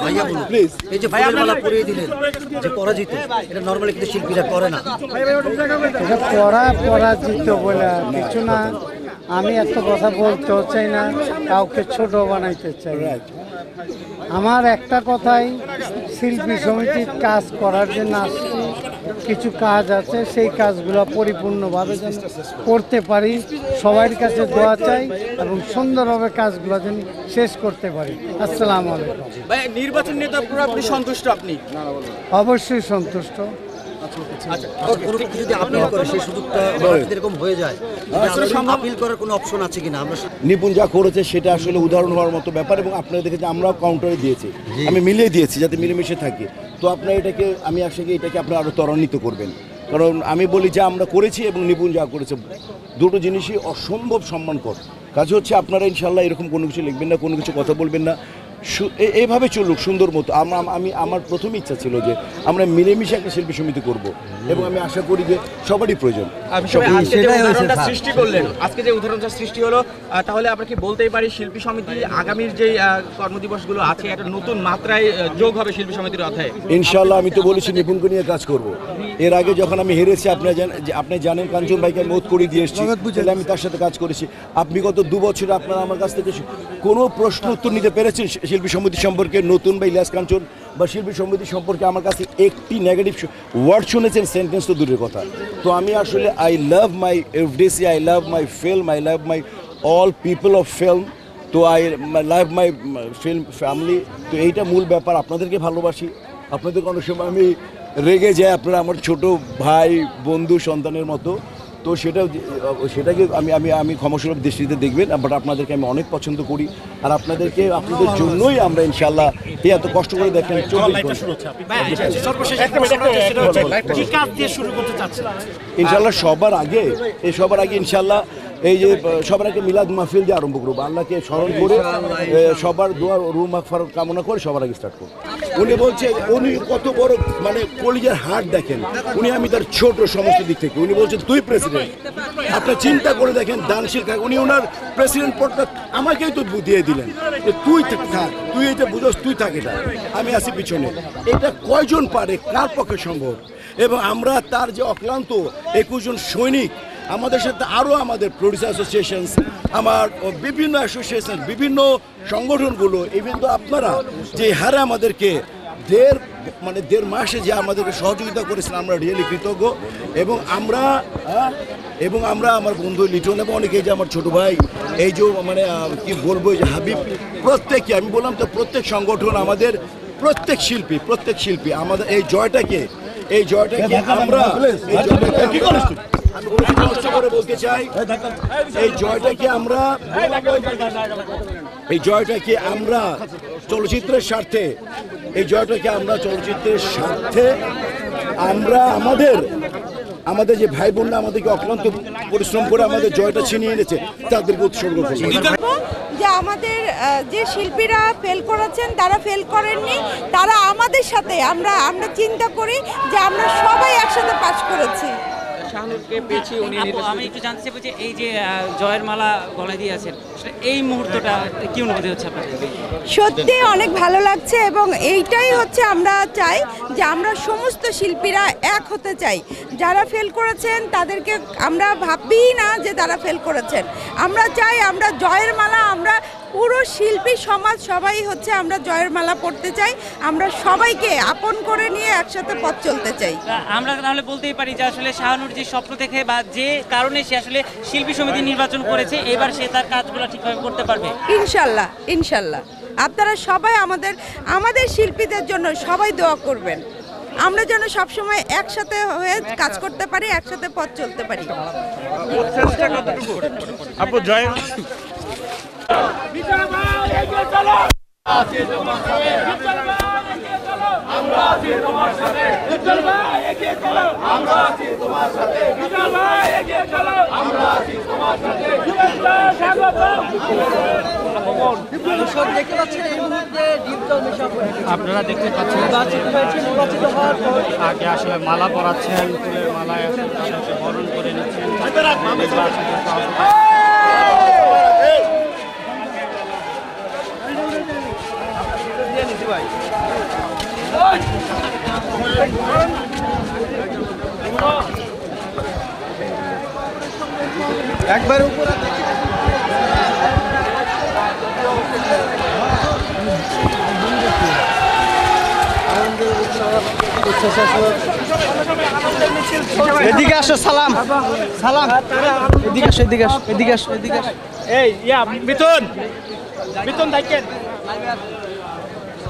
ভাইয়া বলুন প্লিজ, এই যে ফুলের মালা পরিয়ে দিলেন যে পরাজিত, এটা নরমালি কিন্তু শিল্পীরা করে না। এটা পরাজিত বলে কিছু না, আমি এত কথা বলতেও চাই না, কাউকে ছোট বানাইতে চাই। আমার একটা কথাই, শিল্পী সমিতির কাজ করার জন্য আসছি, কিছু কাজ আছে, সেই কাজগুলো পরিপূর্ণভাবে যেন করতে পারি, সবার কাছে দোয়া চাই এবং সুন্দরভাবে কাজগুলো যেন শেষ করতে পারি। আসসালামু আলাইকুম। ভাই, নির্বাচন নিয়ে তো আপনি সন্তুষ্ট? আপনি অবশ্যই সন্তুষ্ট। যদি আপিল করে সেই সুযোগটা এরকম হয়ে যায়, আপিল করার কোনো অপশন আছে কিনা? আমরা নিপুণ যা করেছে সেটা আসলে উদাহরণ হওয়ার মতো ব্যাপার, এবং আপনারা দেখেছি আমরাও কাউন্টারে দিয়েছি, আমি মিলিয়ে দিয়েছি যাতে মিলেমিশে থাকি। তো আপনারা আমি আসলে এটাকে আপনারা আরও ত্বরান্বিত করবেন, কারণ আমি বলি যে আমরা করেছি এবং নিপুণ যা করেছে দুটো জিনিসই অসম্ভব সম্মানকর কাজ হচ্ছে। আপনারা ইনশাল্লাহ এরকম কোনো কিছু লিখবেন না, কোনো কিছু কথা বলবেন না, এইভাবে চলুক সুন্দর মতো। আমার প্রথম ইচ্ছা ছিল যে আমরা মিলেমিশে একটা শিল্পী সমিতি করব, এবং আমি আশা করি যে সবারই প্রয়োজন। সৃষ্টি করলেন, আজকে যে উদাহরণটা সৃষ্টি হলো, তাহলে আমরা কি বলতেই পারি শিল্পী সমিতি আগামীর যে কর্মদিবসগুলো আছে একটা নতুন মাত্রায় যোগ হবে শিল্পী সমিতির অধ্যায়ে? ইনশাল্লাহ। আমি তো বলেছি নিপুণকে নিয়ে কাজ করব। এর আগে যখন আমি হেরেছি, আপনি জানেন কাঞ্চন ভাইকে আমি ওত করে দিয়ে এসেছি, আমি তার সাথে কাজ করেছি। আপনি গত 2 বছরে আপনারা আমার কাছ থেকে কোনো প্রশ্ন উত্তর নিতে পেরেছেন শিল্পী সমিতি সম্পর্কে? নতুন বা ইলিয়াস কাঞ্চন বা শিল্পী সমিতি সম্পর্কে আমার কাছে একটি নেগেটিভ ওয়ার্ড শুনেছেন? সেন্টেন্স তো দূরের কথা। তো আমি আসলে I love my F D C, I love my film, I love my all people of film, তো I love my film family. তো এইটা মূল ব্যাপার। আপনাদেরকে ভালোবাসি, আপনাদের কোনো সময় আমি রেগে যাই, আপনারা আমার ছোট ভাই, বন্ধু, সন্তানের মতো। তো সেটাকে আমি ক্ষমাসুলভ দৃষ্টিতে দেখবেন, বাট আপনাদেরকে আমি অনেক পছন্দ করি, আর আপনাদের জন্যই আমরা ইনশাল্লাহ এত কষ্ট করে দেখেন। ইনশাল্লাহ সবার আগে ইনশাল্লাহ এই যে সবার আগে মিলাদ মাহফিল দিয়ে আরম্ভ করবো, আল্লাহকে স্মরণ করে সবার দোয়া রুহ মাগফিরাত কামনা করে সবার আগে স্টার্ট করবো। উনি বলছে উনি কত বড় মানে কলিজার হাট দেখেন, আমি তার ছোট সমস্ত দিক থেকে। উনি বলছেন তুই প্রেসিডেন্ট, আপনার চিন্তা করে দেখেন দানশীল কাজ। উনি ওনার প্রেসিডেন্ট পদটা আমাকেই তো দিয়ে দিলেন, তুই থাক, তুই এটা বুঝোস, তুই থাক, এটা আমি আসি পিছনে। এটা কয়জন পারে, কার পক্ষে সম্ভব? এবং আমরা তার যে অক্লান্ত 21 জন সৈনিক, আমাদের সাথে আরও আমাদের প্রডিউসার অ্যাসোসিয়েশন, আমার বিভিন্ন অ্যাসোসিয়েশন, বিভিন্ন সংগঠনগুলো, ইভেন তো আপনারা যে হারে আমাদেরকে দেড় মাসে যে আমাদেরকে সহযোগিতা করেছেন, আমরা রিয়েলি কৃতজ্ঞ। এবং আমরা আমার বন্ধু লিটন এবং অনেকে, যে আমার ছোট ভাই, এই যে মানে কি বলবো, যে হাবিব, প্রত্যেককে আমি বললাম তো, প্রত্যেক সংগঠন, আমাদের প্রত্যেক শিল্পী আমাদের এই জয়টাকে আমরা বলতে চাই, এই জয়টাকে আমরা চলচ্চিত্রের স্বার্থে, আমরা আমাদের যে ভাই বোনরা আমাদেরকে অক্লান্ত পরিশ্রম করে আমাদের জয়টা ছিনিয়ে এনেছে, তাদেরকে উৎসর্গ করব। যে আমাদের যে শিল্পীরা ফেল করেছেন, তারা ফেল করেননি, তারা আমাদের সাথে, আমরা চিন্তা করি যে আমরা সবাই একসাথে পাস করেছি। আমি একটু জানতে চাইবো যে এই যে জয়ের মালা গলায় দিয়ে আছেন, এই মুহূর্তটা কি অনুভূতি হচ্ছে আপনার? সত্যি অনেক ভালো লাগছে, এবং এইটাই হচ্ছে আমরা চাই যে আমরা সমস্ত শিল্পীরা এক হতে চাই। যারা ফেল করেছেন তাদেরকে আমরা ভাবি না যে তারা ফেল করেছেন, আমরা চাই আমরা জয়ের মালা, আমরা পুরো শিল্পী সমাজ সবাই হচ্ছে আমরা জয়ের মালা পড়তে চাই, আমরা সবাইকে আপন করে নিয়ে একসাথে পথ চলতে চাই। আমরা তাহলে বলতেই পারি যে আসলে শাহানুর যে স্বপ্ন দেখে বা যে কারণে সে আসলে শিল্পী সমিতি নির্বাচন করেছে, এবার সে তার কাজগুলো ঠিকভাবে করতে পারবে ইনশাল্লাহ। আপনারা সবাই আমাদের শিল্পীদের জন্য সবাই দোয়া করবেন, আমরা যেন সবসময় একসাথে হয়ে কাজ করতে পারি, একসাথে পথ চলতে পারি। আপু জয় আমরা আছি তোমার সাথে, বিজল ভাই এগিয়ে চলো, আমরা আছি তোমার সাথে, বিজল ভাই এগিয়ে চলো, আমরা আছি তোমার সাথে, শুভেচ্ছা স্বাগতম। দর্শক দেখতে পাচ্ছেন এই মুহূর্তে ডিপজল মিশা, আপনারা দেখতে পাচ্ছেন নির্বাচিত হওয়ার পর আগে আসলে মালা পরাচ্ছেন, ফুলের মালায় আসলে তাদেরকে বরণ করে নিচ্ছেন। একবার উপরে এদিকে আসো, সালাম সালাম, এদিকে আসো, এদিকে আসো, এদিকে আসো, এদিকে আসো। এই মিথুন দেখেন